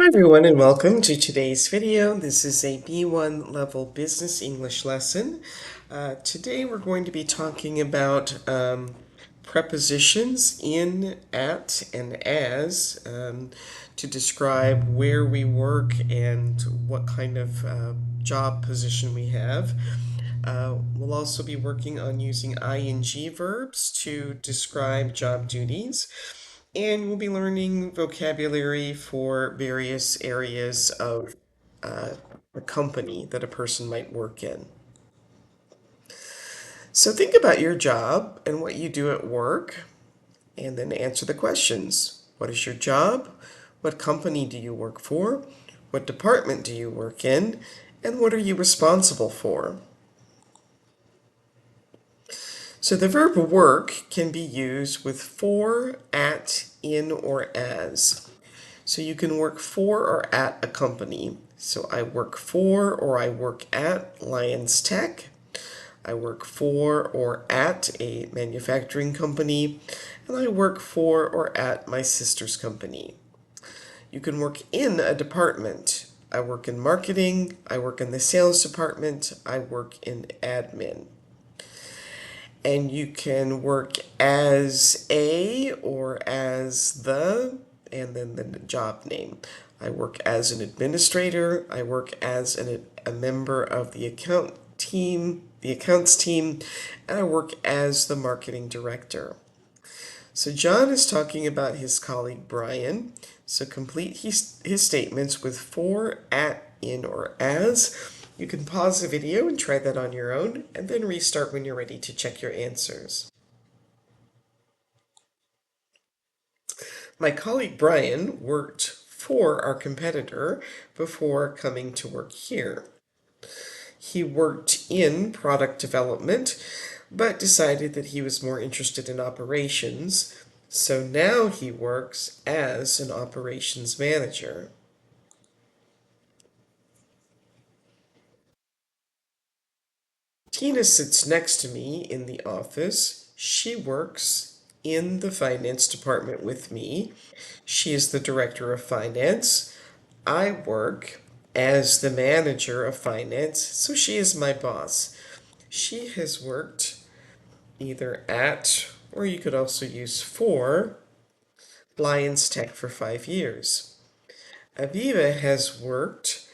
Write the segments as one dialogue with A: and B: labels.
A: Hi everyone and welcome to today's video. This is a B1 level business English lesson. Today we're going to be talking about prepositions in, at, and as to describe where we work and what kind of job position we have. We'll also be working on using ing verbs to describe job duties. And we'll be learning vocabulary for various areas of a company that a person might work in. So think about your job and what you do at work, and then answer the questions. What is your job? What company do you work for? What department do you work in? And what are you responsible for? So the verb work can be used with for, at, in, or as. So you can work for or at a company. So I work for or I work at Lions Tech. I work for or at a manufacturing company. And I work for or at my sister's company. You can work in a department. I work in marketing. I work in the sales department. I work in admin. And you can work as a or as the, and then the job name. I work as an administrator. I work as a member of the accounts team, and I work as the marketing director. So John is talking about his colleague Brian. So complete his statements with for, at, in, or as. You can pause the video and try that on your own, and then restart when you're ready to check your answers. My colleague Brian worked for our competitor before coming to work here. He worked in product development, but decided that he was more interested in operations, so now he works as an operations manager. Tina sits next to me in the office. She works in the finance department with me. She is the director of finance. I work as the manager of finance, so she is my boss. She has worked either at, or you could also use for, Lions Tech for 5 years. Aviva has worked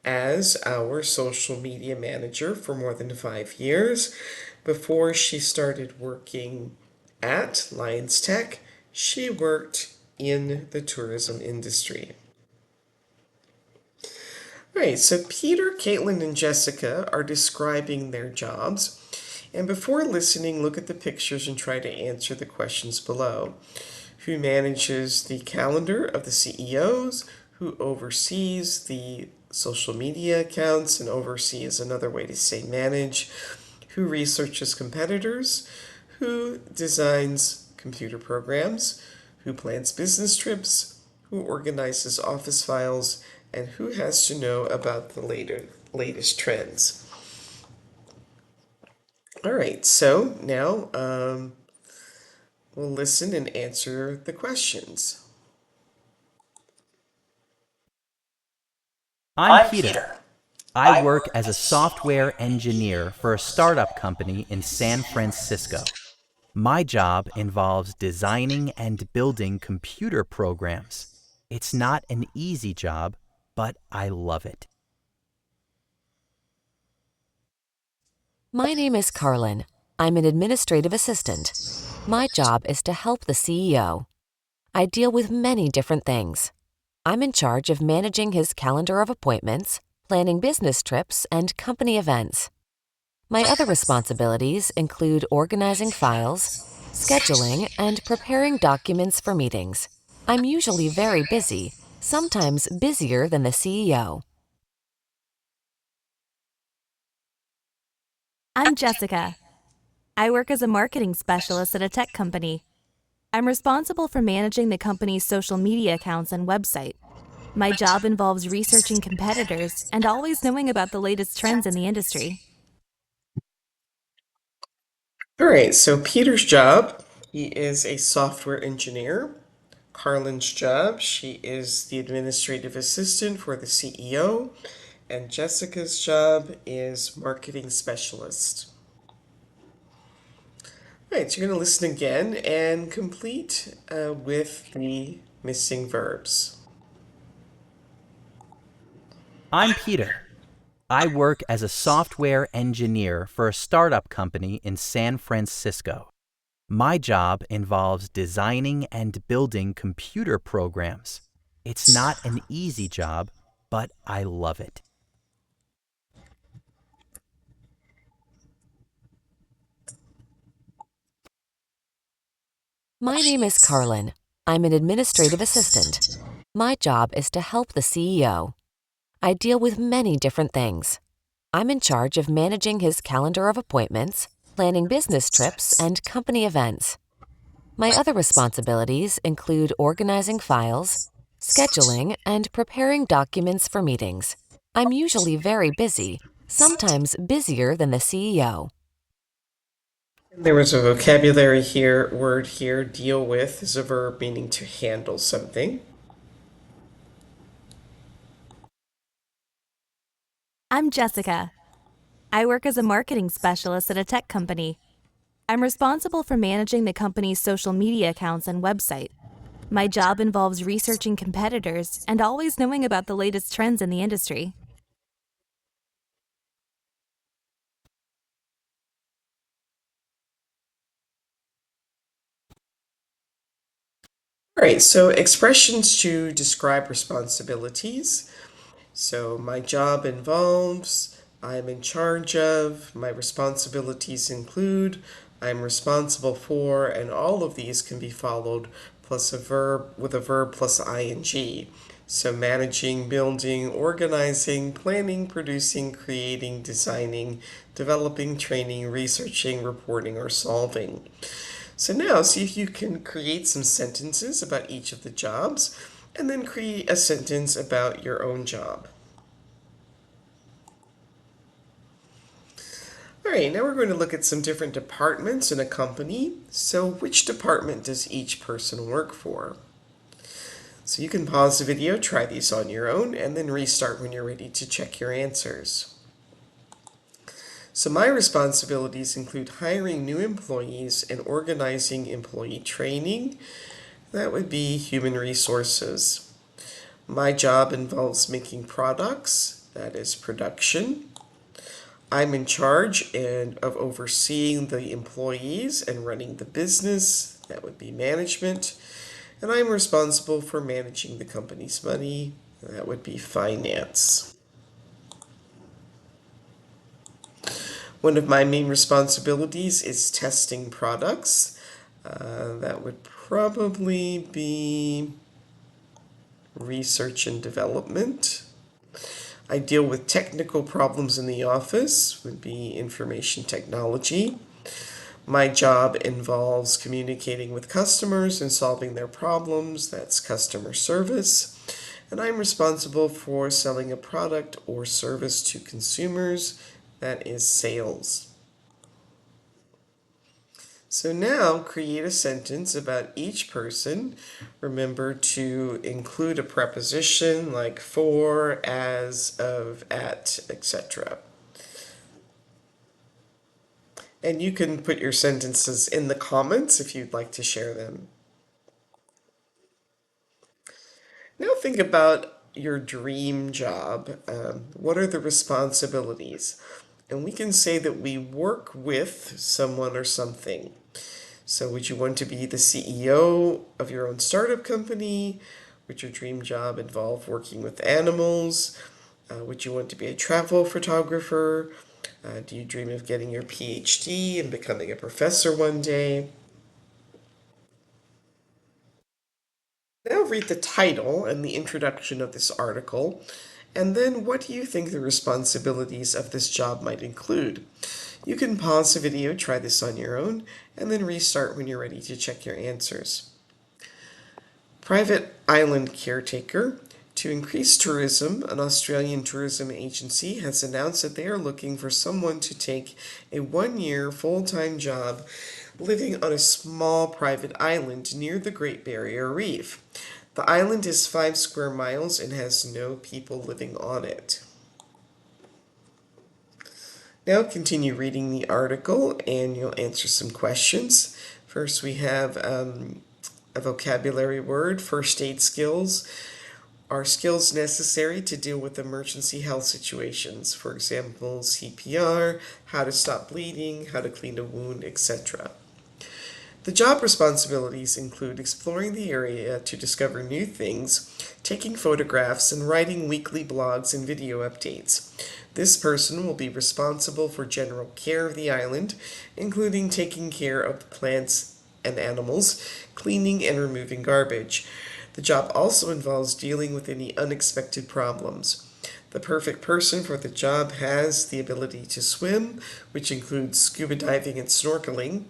A: as our social media manager for more than 5 years. Before she started working at Lions Tech, she worked in the tourism industry. All right, so Peter, Caitlin, and Jessica are describing their jobs. And before listening, look at the pictures and try to answer the questions below. Who manages the calendar of the CEOs? Who oversees the social media accounts? And oversee is another way to say manage. Who researches competitors? Who designs computer programs? Who plans business trips? Who organizes office files? And who has to know about the latest trends? All right, so now we'll listen and answer the questions.
B: I'm Peter. I work as a software engineer for a startup company in San Francisco. My job involves designing and building computer programs. It's not an easy job, but I love it.
C: My name is Carlin. I'm an administrative assistant. My job is to help the CEO. I deal with many different things. I'm in charge of managing his calendar of appointments, planning business trips, and company events. My other responsibilities include organizing files, scheduling, and preparing documents for meetings. I'm usually very busy, sometimes busier than the CEO.
D: I'm Jessica. I work as a marketing specialist at a tech company. I'm responsible for managing the company's social media accounts and website. My job involves researching competitors and always knowing about the latest trends in the industry.
A: All right, so Peter's job, he is a software engineer. Carlin's job. She is the administrative assistant for the CEO, and Jessica's job is marketing specialist. All right, so you're going to listen again and complete with the missing verbs.
B: I'm Peter. I work as a software engineer for a startup company in San Francisco. My job involves designing and building computer programs. It's not an easy job, but I love it.
C: My name is Carlin. I'm an administrative assistant. My job is to help the CEO. I deal with many different things. I'm in charge of managing his calendar of appointments, planning business trips, and company events. My other responsibilities include organizing files, scheduling, and preparing documents for meetings. I'm usually very busy, sometimes busier than the CEO.
A: There was a vocabulary here, word here, deal with is a verb meaning to handle something.
D: I'm Jessica. I work as a marketing specialist at a tech company. I'm responsible for managing the company's social media accounts and website. My job involves researching competitors and always knowing about the latest trends in the industry.
A: All right, so expressions to describe responsibilities. So my job involves, I'm in charge of, my responsibilities include, I'm responsible for, and all of these can be followed plus a verb with a verb plus ing. So managing, building, organizing, planning, producing, creating, designing, developing, training, researching, reporting, or solving. So now see if you can create some sentences about each of the jobs and then create a sentence about your own job. All right, now we're going to look at some different departments in a company. So which department does each person work for? So you can pause the video, try these on your own, and then restart when you're ready to check your answers. So my responsibilities include hiring new employees and organizing employee training. That would be human resources. My job involves making products, that is production. I'm in charge of overseeing the employees and running the business, that would be management. And I'm responsible for managing the company's money, that would be finance. One of my main responsibilities is testing products. That would probably be research and development. I deal with technical problems in the office, would be information technology. My job involves communicating with customers and solving their problems, that's customer service. And I'm responsible for selling a product or service to consumers, that is sales. So now create a sentence about each person. Remember to include a preposition like for, as, of, at, etc. And you can put your sentences in the comments if you'd like to share them. Now think about your dream job. What are the responsibilities? And we can say that we work with someone or something. So would you want to be the CEO of your own startup company? Would your dream job involve working with animals? Would you want to be a travel photographer? Do you dream of getting your PhD and becoming a professor one day? Now read the title and the introduction of this article, and then what do you think the responsibilities of this job might include? You can pause the video, try this on your own, and then restart when you're ready to check your answers. Private island caretaker. To increase tourism, an Australian tourism agency has announced that they are looking for someone to take a 1-year full-time job living on a small private island near the Great Barrier Reef. The island is 5 square miles and has no people living on it. Now continue reading the article and you'll answer some questions. First we have a vocabulary word, first aid skills. Are skills necessary to deal with emergency health situations? For example, CPR, how to stop bleeding, how to clean a wound, etc. The job responsibilities include exploring the area to discover new things, taking photographs, and writing weekly blogs and video updates. This person will be responsible for general care of the island, including taking care of the plants and animals, cleaning and removing garbage. The job also involves dealing with any unexpected problems. The perfect person for the job has the ability to swim, which includes scuba diving and snorkeling,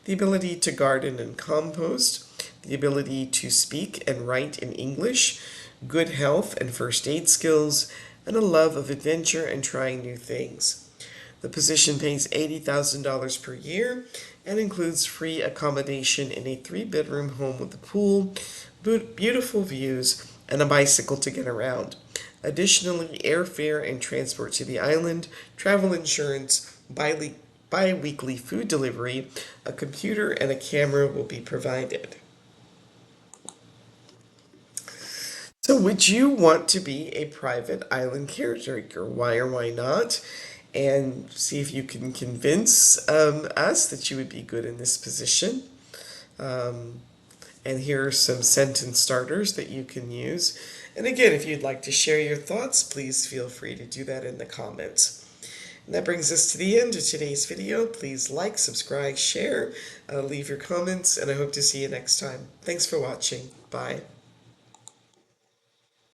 A: the ability to garden and compost, the ability to speak and write in English, good health and first aid skills, and a love of adventure and trying new things. The position pays $80,000 per year and includes free accommodation in a 3-bedroom home with a pool, beautiful views, and a bicycle to get around. Additionally, airfare and transport to the island, travel insurance, bi-weekly food delivery, a computer, and a camera will be provided. So would you want to be a private island caretaker? Why or why not? And see if you can convince us that you would be good in this position. And here are some sentence starters that you can use. And again, if you'd like to share your thoughts, please feel free to do that in the comments. And that brings us to the end of today's video. Please like, subscribe, share, leave your comments, and I hope to see you next time. Thanks for watching. Bye.